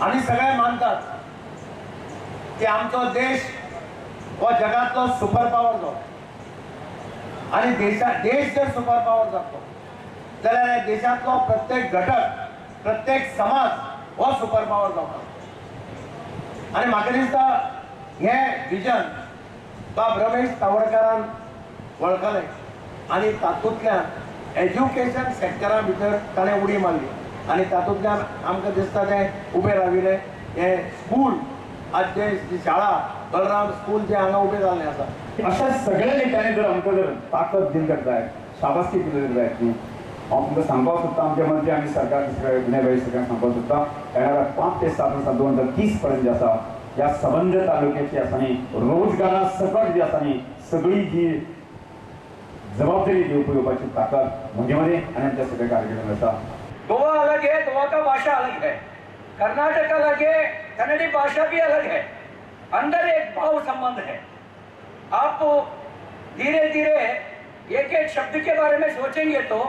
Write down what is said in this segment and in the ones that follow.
आणि सगळे मानतात की आमचो देश हो जगातलो सुपर पॉवर जातो आणि देश जर सुपर पॉवर जातो जाल्यार ह्या देशातलो प्रत्येक घटक प्रत्येक समाज हो सुपर पॉवर जाता। आणि म्हाका दिसता हे विजन बाब रमेश तावडकरान वळखले आणि तातूंतल्यान एज्युकेशन सेक्टरा भितर ताणें उडी मारली आणि तातूंतल्यान आमकां दिसता तें उबें राविले हे स्कूल आज जी शाळा बलराम स्कूल जे हांगा उबें जाल्लें आसा अशा सगळ्या नेत्यांनी जर आमकां जर ताकद दिवंक जाय शाबासकी दिवंक जाय न्ही हांव तुमकां सांगपाक सोदता आमचे मंत्री आनी सरकार विनयभाई सगळ्यांक सांगपाक सोदता येणाऱ्या 5 ते 7 वर्सां 2030 पर्यंत जी आसा ह्या सबंद तालुक्याची आसा न्ही रोजगारा सकट जी आसा न्ही सगळी जी जबाबदारी घेवपाची ताकद म्हणजे मध्ये आणि आमच्या सगळ्या कार्यक्रम आसा। गोवा अलग है, गोवा का भाषा अलग है, कर्नाटक अलग है, कन्नड़ी भाषा भी अलग है, अंदर एक भाव संबंध है। आप धीरे धीरे एक एक शब्द के बारे में सोचेंगे तो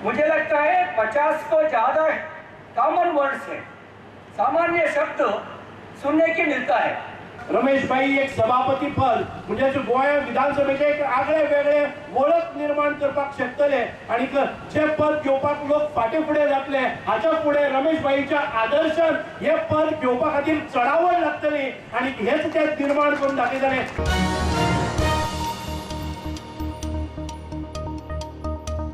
मुझे लगता है 50 को ज्यादा कॉमन वर्ड्स है, सामान्य शब्द सुनने की मिलता है। रमेश भाई एक सभापती पद म्हणजे गोंया विधानसभेचे एक आगळे वेगळे वळख निर्माण करपाक शकतले आणि जे पद घेवपाक लोक फाटे फुडें जातले हाच्या फुडें रमेश भाईच्या आदर्शान हे पद घेवपा खातीर चढावण लागतली आणि हेच ते निर्माण करून दाखयतले।